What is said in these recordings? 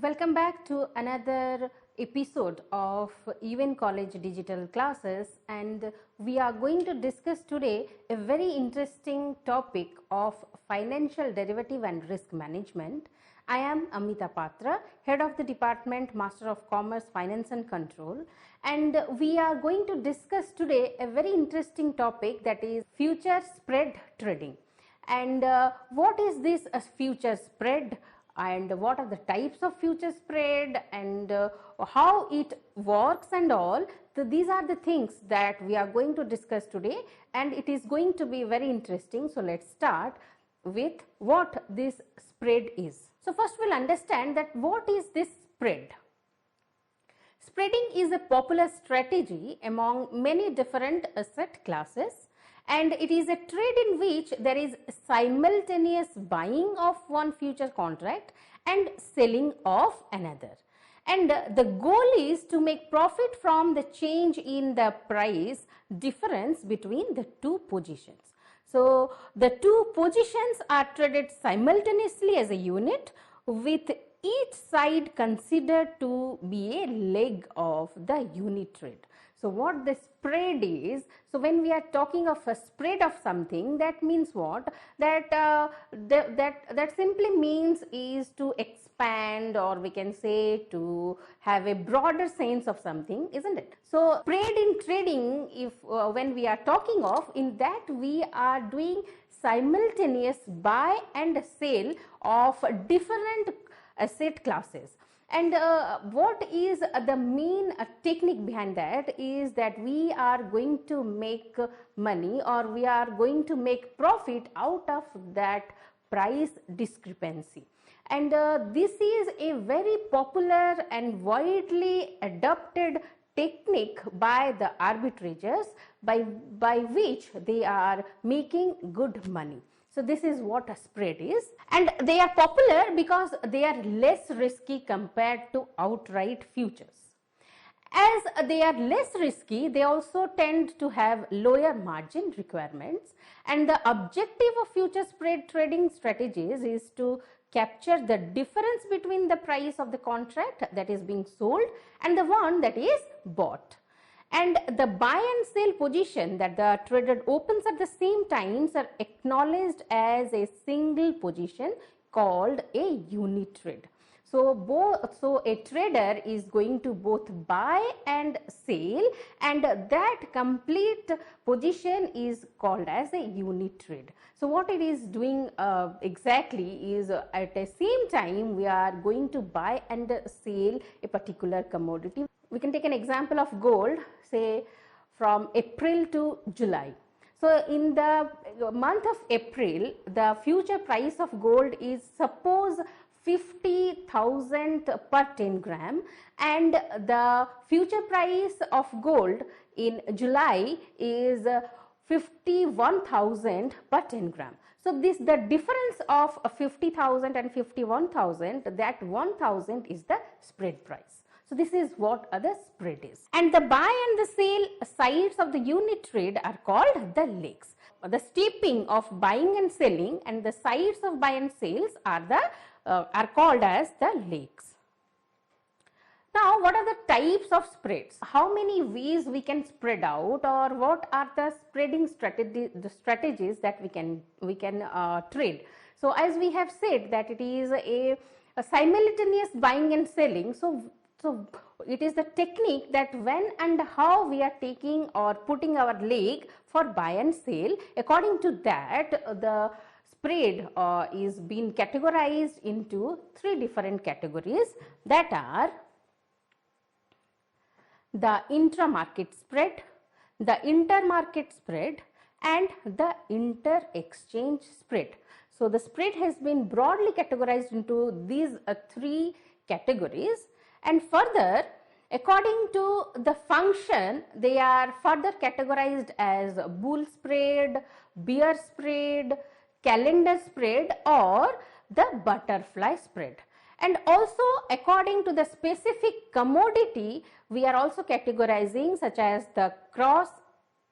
Welcome back to another episode of Even College Digital Classes, and we are going to discuss today a very interesting topic of financial derivative and risk management. I am Amitabala, Head of the Department, Master of Commerce, Finance and Control, and we are going to discuss today a very interesting topic, that is future spread trading. And what is this future spread? And what are the types of future spread and how it works and all. So these are the things that we are going to discuss today, and it is going to be very interesting. So let's start with what this spread is. So first we'll understand that what is this spread. Spreading is a popular strategy among many different asset classes, and it is a trade in which there is simultaneous buying of one future contract and selling of another. And the goal is to make profit from the change in the price difference between the two positions. So the two positions are traded simultaneously as a unit, with each side considered to be a leg of the unit trade. So what the spread is, so when we are talking of a spread of something, that means what? That simply means is to expand, or we can say to have a broader sense of something, isn't it? So spread in trading, if when we are talking of, in that we are doing simultaneous buy and sale of different asset classes. And what is the main technique behind that is that we are going to make money, or we are going to make profit out of that price discrepancy. And this is a very popular and widely adopted technique by the arbitrageurs, by which they are making good money. So this is what a spread is, and they are popular because they are less risky compared to outright futures. As they are less risky, they also tend to have lower margin requirements, and the objective of future spread trading strategies is to capture the difference between the price of the contract that is being sold and the one that is bought. And the buy and sell position that the trader opens at the same times are acknowledged as a single position called a unit trade. So a trader is going to both buy and sell, and that complete position is called as a unit trade. So what it is doing exactly is at the same time we are going to buy and sell a particular commodity. We can take an example of gold, say from April to July. So in the month of April, the future price of gold is suppose 50,000 per 10 gram, and the future price of gold in July is 51,000 per 10 gram. So the difference of 50,000 and 51,000, that 1,000 is the spread price. So this is what the spread is. And the buy and the sell sides of the unit trade are called the legs. The stepping of buying and selling and the sides of buy and sales are called as the legs. Now, what are the types of spreads? How many ways we can spread out, or what are the spreading strategies that we can trade? So as we have said that it is a simultaneous buying and selling. So it is the technique that when and how we are taking or putting our leg for buy and sell. According to that, the spread is being categorized into three different categories, that are the intra-market spread, the inter-market spread, and the inter-exchange spread. So the spread has been broadly categorized into these three categories, and further, according to the function, they are further categorized as bull spread, bear spread, calendar spread, or the butterfly spread. And also according to the specific commodity, we are also categorizing, such as the cross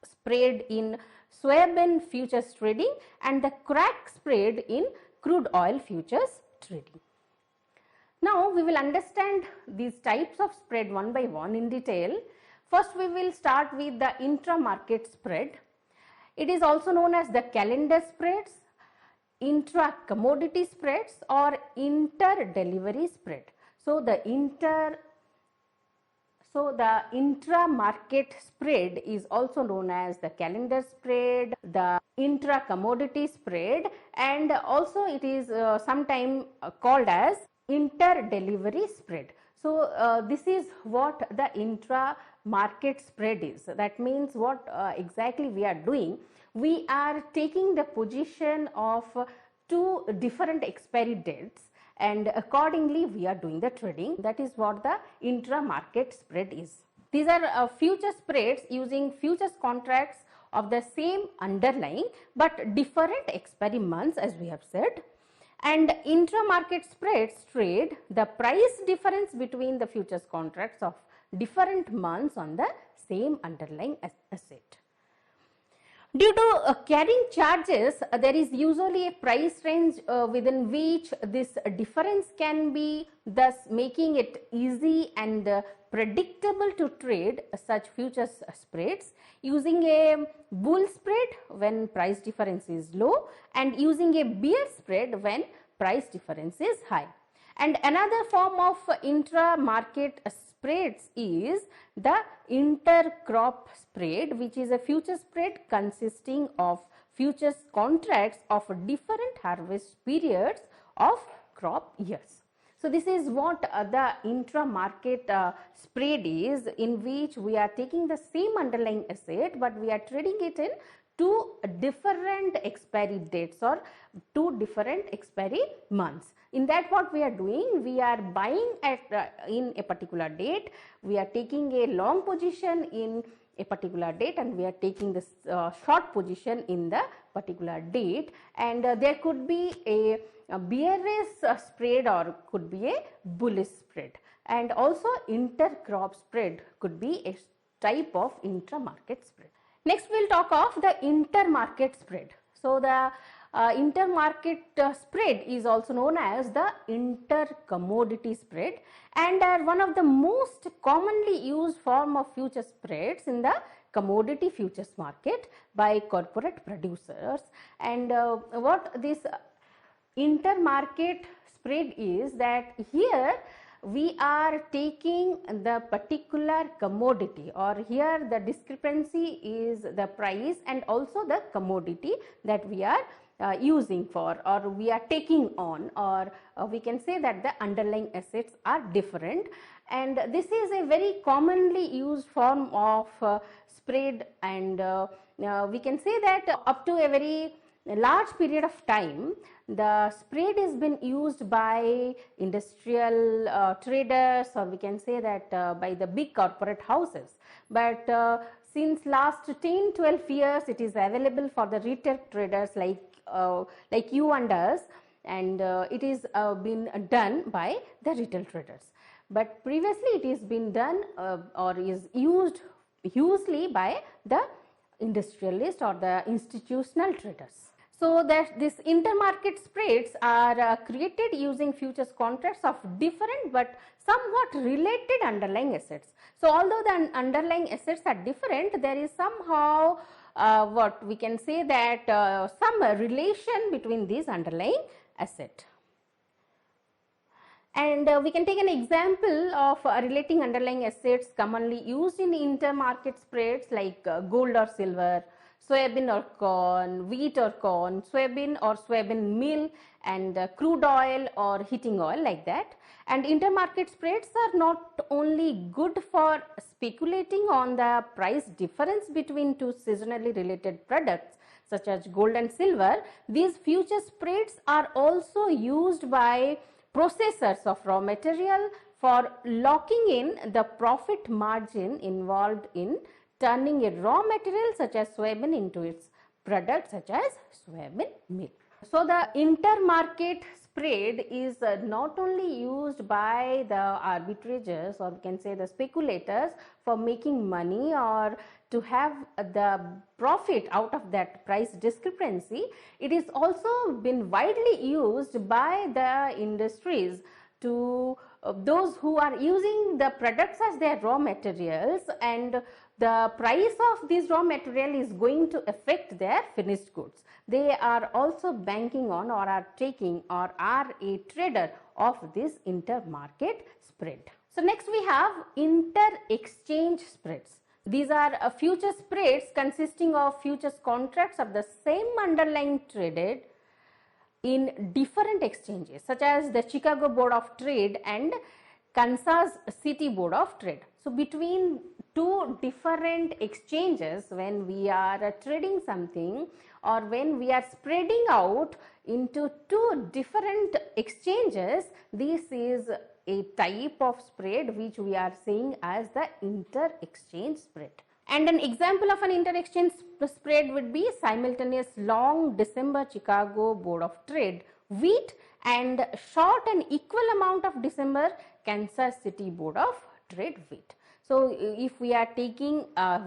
spread in soybean futures trading and the crack spread in crude oil futures trading. Now we will understand these types of spread one by one in detail. First we will start with the intra-market spread. It is also known as the calendar spreads, intra-commodity spreads or inter-delivery spread. So the intra-market spread is also known as the calendar spread, the intra-commodity spread, and also it is sometimes called as inter-delivery spread. So this is what the intra-market spread is. That means what exactly we are doing. We are taking the position of two different expiry dates and accordingly we are doing the trading. That is what the intra-market spread is. These are future spreads using futures contracts of the same underlying but different expiry months, as we have said. And intra-market spreads trade the price difference between the futures contracts of different months on the same underlying asset. Due to carrying charges, there is usually a price range within which this difference can be, thus making it easy and predictable to trade such futures spreads using a bull spread when price difference is low and using a bear spread when price difference is high. And another form of intra-market spreads is the intercrop spread, which is a future spread consisting of futures contracts of different harvest periods of crop years. So this is what the intra-market spread is, in which we are taking the same underlying asset but we are trading it in two different expiry dates or two different expiry months. In that what we are doing, we are buying at in a particular date, we are taking a long position in a particular date and we are taking this short position in the particular date, and there could be a bearish spread or could be a bullish spread, and also intercrop spread could be a type of intra-market spread. Next we will talk of the intermarket spread. So the intermarket spread is also known as the intercommodity spread and are one of the most commonly used form of future spreads in the commodity futures market by corporate producers. And what this intermarket spread is, that here we are taking the particular commodity, or here the discrepancy is the price and also the commodity that we are using for, or we are taking on, or we can say that the underlying assets are different, and this is a very commonly used form of spread, and we can say that up to a very large period of time the spread has been used by industrial traders, or we can say that by the big corporate houses, but since last 10-12 years it is available for the retail traders like you and us, and it is been done by the retail traders, but previously it is been done or is used usually by the industrialist or the institutional traders. So that this intermarket spreads are created using futures contracts of different but somewhat related underlying assets. So although the underlying assets are different, there is somehow what we can say that some relation between these underlying asset. And we can take an example of relating underlying assets commonly used in intermarket spreads like gold or silver, soybean or corn, wheat or corn, soybean or soybean meal, and crude oil or heating oil, like that. And intermarket spreads are not only good for speculating on the price difference between two seasonally related products such as gold and silver, these future spreads are also used by processors of raw material for locking in the profit margin involved in turning a raw material such as soybean into its product such as soybean meal. So the intermarket spread is not only used by the arbitrageurs, or we can say the speculators, for making money or to have the profit out of that price discrepancy. It is also been widely used by the industries to those who are using the products as their raw materials, and the price of this raw material is going to affect their finished goods. They are also banking on or are taking or are a trader of this inter-market spread. So next we have inter-exchange spreads. These are future spreads consisting of futures contracts of the same underlying traded in different exchanges, such as the Chicago Board of Trade and Kansas City Board of Trade. So between two different exchanges, when we are trading something or when we are spreading out into two different exchanges, this is a type of spread which we are saying as the inter-exchange spread. And an example of an inter-exchange spread would be simultaneous long December Chicago Board of Trade wheat and short and equal amount of December Kansas City Board of Trade wheat. So if we are taking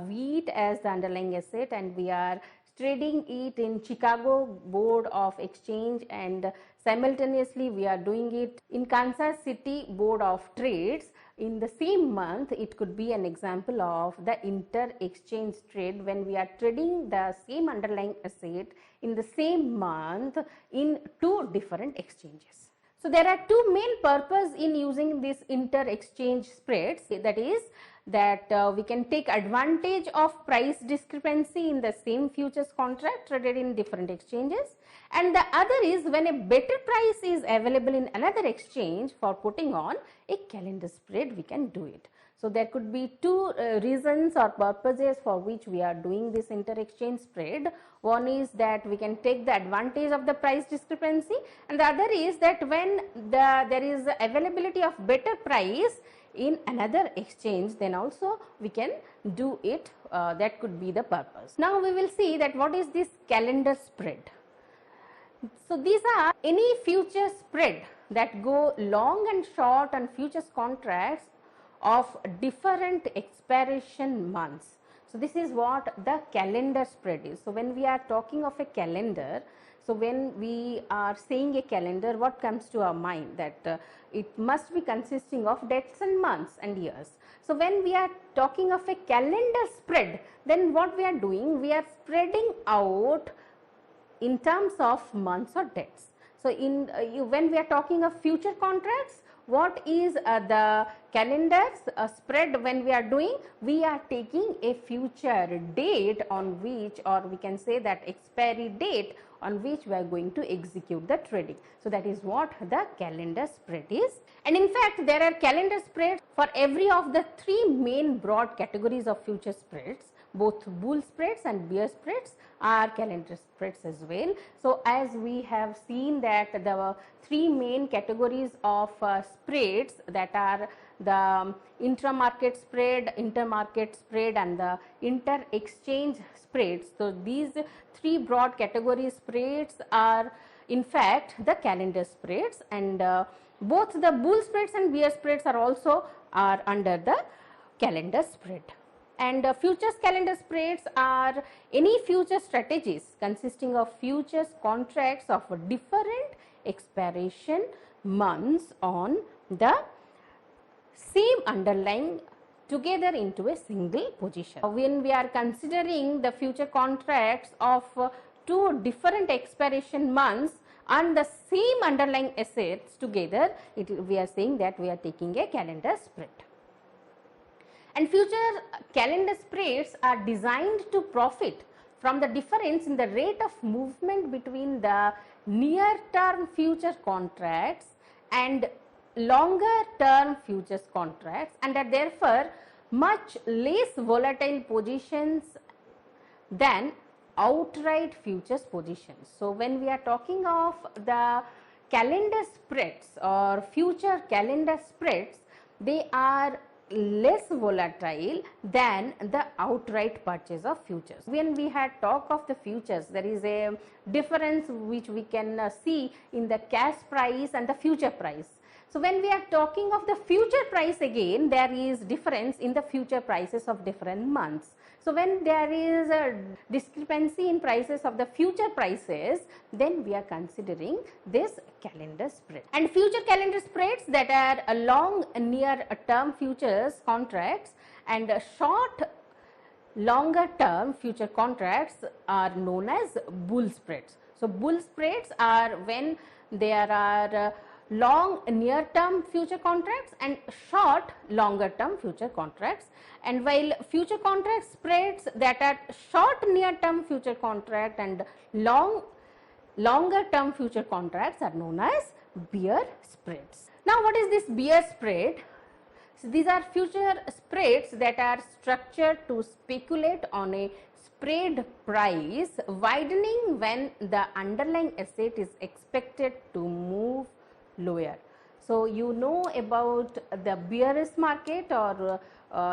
wheat as the underlying asset and we are trading it in Chicago Board of Exchange and simultaneously we are doing it in Kansas City Board of Trades in the same month, it could be an example of the inter-exchange trade when we are trading the same underlying asset in the same month in two different exchanges. So there are two main purposes in using this inter-exchange spreads, that is that we can take advantage of price discrepancy in the same futures contract traded in different exchanges, and the other is when a better price is available in another exchange for putting on a calendar spread, we can do it. So there could be two reasons or purposes for which we are doing this inter-exchange spread. One is that we can take the advantage of the price discrepancy, and the other is that when there is availability of better price in another exchange, then also we can do it. That could be the purpose. Now we will see that what is this calendar spread. So these are any future spread that go long and short on futures contracts of different expiration months. So this is what the calendar spread is. So when we are talking of a calendar, so when we are saying a calendar, what comes to our mind? That it must be consisting of dates and months and years. So when we are talking of a calendar spread, then what we are doing? We are spreading out in terms of months or dates. So in when we are talking of future contracts, what is the calendars spread when we are doing? We are taking a future date on which, or we can say that expiry date on which we are going to execute the trading. So that is what the calendar spread is. And in fact, there are calendar spreads for every of the three main broad categories of future spreads. Both bull spreads and bear spreads are calendar spreads as well. So as we have seen that the three main categories of spreads, that are the intra-market spread, intermarket spread and the inter-exchange spreads. So these three broad category spreads are in fact the calendar spreads, and both the bull spreads and bear spreads are also under the calendar spread. And futures calendar spreads are any future strategies consisting of futures contracts of different expiration months on the same underlying together into a single position. When we are considering the future contracts of two different expiration months and the same underlying assets together, we are saying that we are taking a calendar spread. And future calendar spreads are designed to profit from the difference in the rate of movement between the near term future contracts and longer term futures contracts, and are therefore much less volatile positions than outright futures positions. So when we are talking of the calendar spreads or future calendar spreads, they are less volatile than the outright purchase of futures. When we had talk of the futures, there is a difference which we can see in the cash price and the future price. So when we are talking of the future price, again there is difference in the future prices of different months. So when there is a discrepancy in prices of the future prices, then we are considering this calendar spread. And future calendar spreads that are a long near term futures contracts and short longer term future contracts are known as bull spreads. So bull spreads are when there are long near term future contracts and short longer term future contracts, and while future contract spreads that are short near term future contract and longer term future contracts are known as bear spreads. Now what is this bear spread? So these are future spreads that are structured to speculate on a spread price widening when the underlying asset is expected to move lower. So you know about the bearish market, or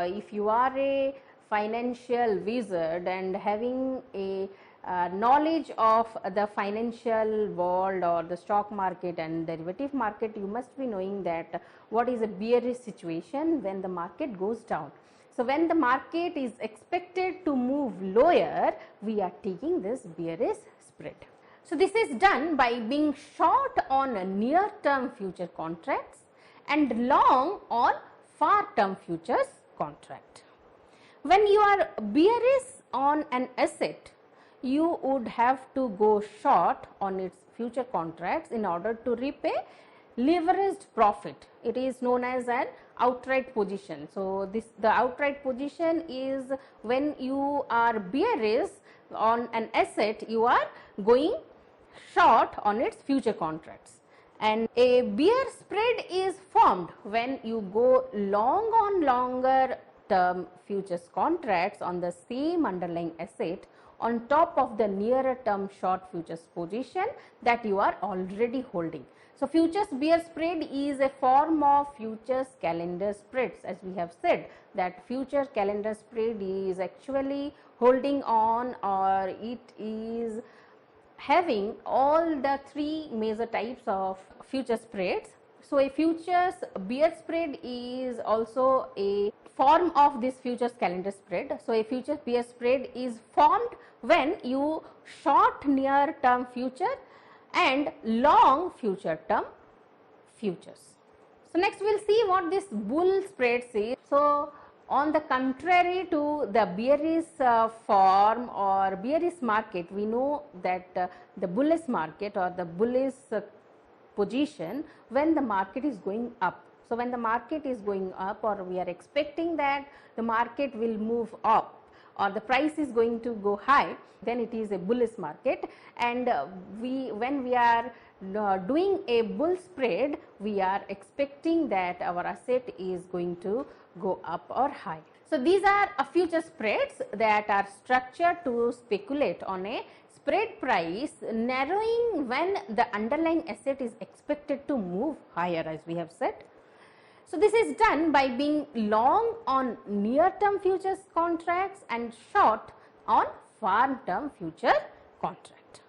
if you are a financial wizard and having a knowledge of the financial world or the stock market and derivative market, you must be knowing that what is a bearish situation when the market goes down. So when the market is expected to move lower, we are taking this bearish spread. So this is done by being short on near term future contracts and long on far term futures contract. When you are bearish on an asset, you would have to go short on its future contracts in order to repay leveraged profit. It is known as an outright position. So the outright position is when you are bearish on an asset, you are going short on its future contracts, and a bear spread is formed when you go long on longer term futures contracts on the same underlying asset on top of the nearer term short futures position that you are already holding. So futures bear spread is a form of futures calendar spreads, as we have said that future calendar spread is actually holding on, or it is having all the three major types of future spreads. So a futures bear spread is also a form of this futures calendar spread. So a futures bear spread is formed when you short near term future and long future term futures. So next we will see what this bull spreads is. So on the contrary to the bearish form or bearish market, we know that the bullish market or the bullish position when the market is going up. So when the market is going up, or we are expecting that the market will move up or the price is going to go high, then it is a bullish market. And when we are doing a bull spread, we are expecting that our asset is going to go up or high. So these are a future spreads that are structured to speculate on a spread price narrowing when the underlying asset is expected to move higher, as we have said. So this is done by being long on near term futures contracts and short on far term future contract.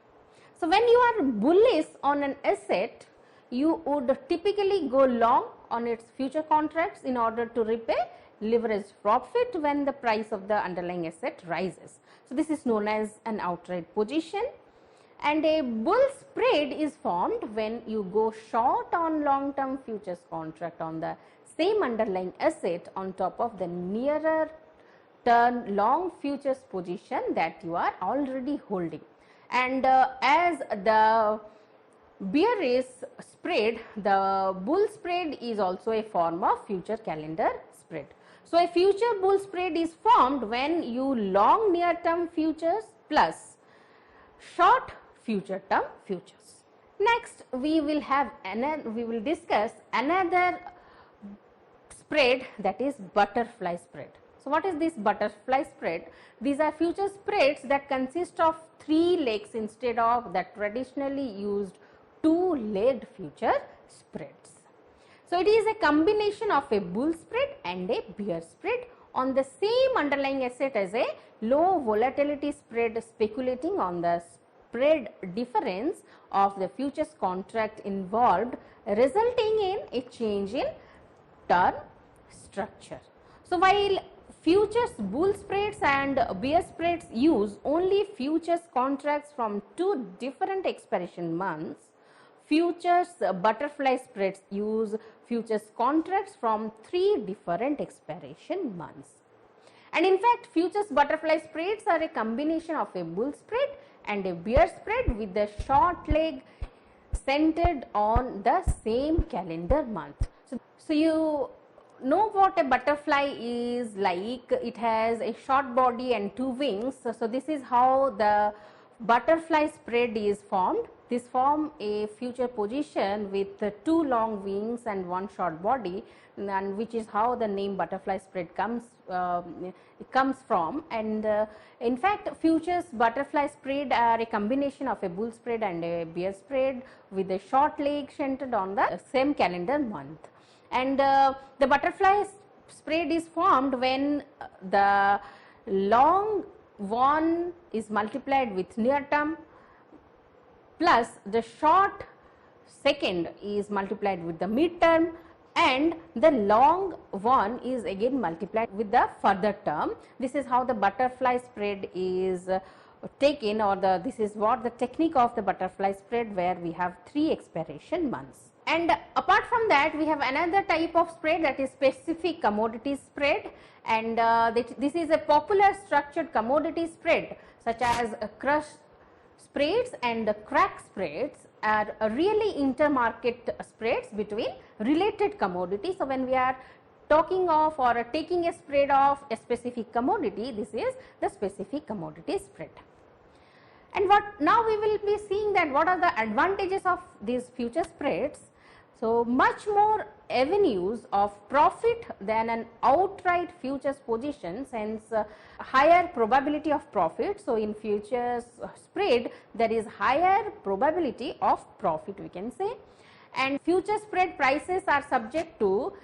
So when you are bullish on an asset, you would typically go long on its future contracts in order to repay leveraged profit when the price of the underlying asset rises. So this is known as an outright position. And a bull spread is formed when you go short on long term futures contract on the same underlying asset on top of the nearer term long futures position that you are already holding. And as the bearish spread, the bull spread is also a form of future calendar spread. So a future bull spread is formed when you long near term futures plus short future term futures. Next we will discuss another spread, that is butterfly spread. So what is this butterfly spread? These are future spreads that consist of 3 legs instead of the traditionally used 2-legged future spreads. So it is a combination of a bull spread and a bear spread on the same underlying asset as a low volatility spread speculating on the spread difference of the futures contract involved, resulting in a change in term structure. So, while futures bull spreads and bear spreads use only futures contracts from two different expiration months, futures butterfly spreads use futures contracts from three different expiration months. And in fact, futures butterfly spreads are a combination of a bull spread and a bear spread with the short leg centered on the same calendar month. So you know what a butterfly is like. It has a short body and two wings. So this is how the butterfly spread is formed. This form a future position with two long wings and one short body, and which is how the name butterfly spread comes from. And in fact, futures butterfly spread are a combination of a bull spread and a bear spread with a short leg centered on the same calendar month. And the butterfly spread is formed when the long one is multiplied with near term plus the short second is multiplied with the mid term, and the long one is again multiplied with the further term. This is how the butterfly spread is taken, or this is what the technique of the butterfly spread, where we have three expiration months. And apart from that, we have another type of spread, that is specific commodity spread, and this is a popular structured commodity spread such as crush spreads and crack spreads are really intermarket spreads between related commodities. So, when we are talking of or taking a spread of a specific commodity, this is the specific commodity spread. And now we will be seeing that what are the advantages of these future spreads. So, much more avenues of profit than an outright futures position, hence higher probability of profit. So, in futures spread there is higher probability of profit, we can say, and future spread prices are subject to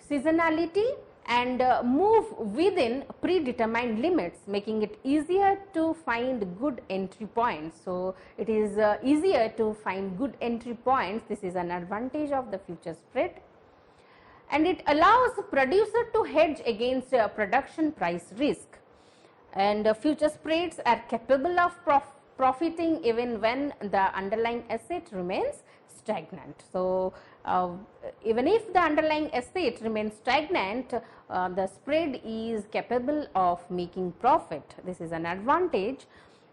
seasonality and move within predetermined limits, making it easier to find good entry points. So, it is easier to find good entry points. This is an advantage of the future spread, and it allows producer to hedge against production price risk, and future spreads are capable of profiting even when the underlying asset remains stagnant. So, even if the underlying asset remains stagnant, the spread is capable of making profit. This is an advantage,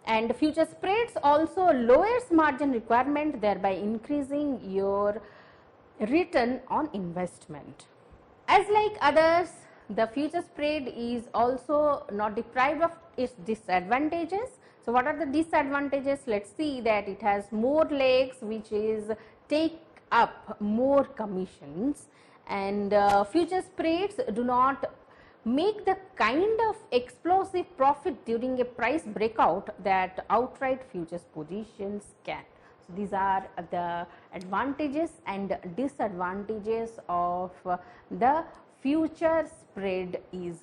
and future spreads also lowers margin requirement, thereby increasing your return on investment. As like others, the future spread is also not deprived of its disadvantages. So, what are the disadvantages? Let us see that it has more legs, which is take up more commissions, and future spreads do not make the kind of explosive profit during a price breakout that outright futures positions can. So, these are the advantages and disadvantages of the future spread is.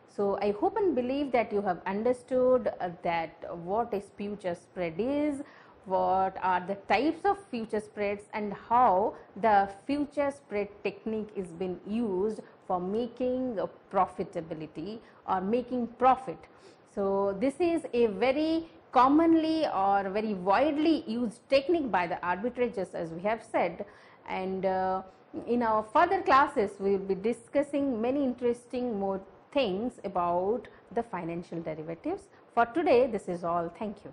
So, I hope and believe that you have understood that what a future spread is, what are the types of future spreads, and how the future spread technique is being used for making profitability or making profit. So, this is a very commonly or very widely used technique by the arbitrageurs, as we have said, and in our further classes we will be discussing many interesting more things about the financial derivatives. For today, this is all. Thank you.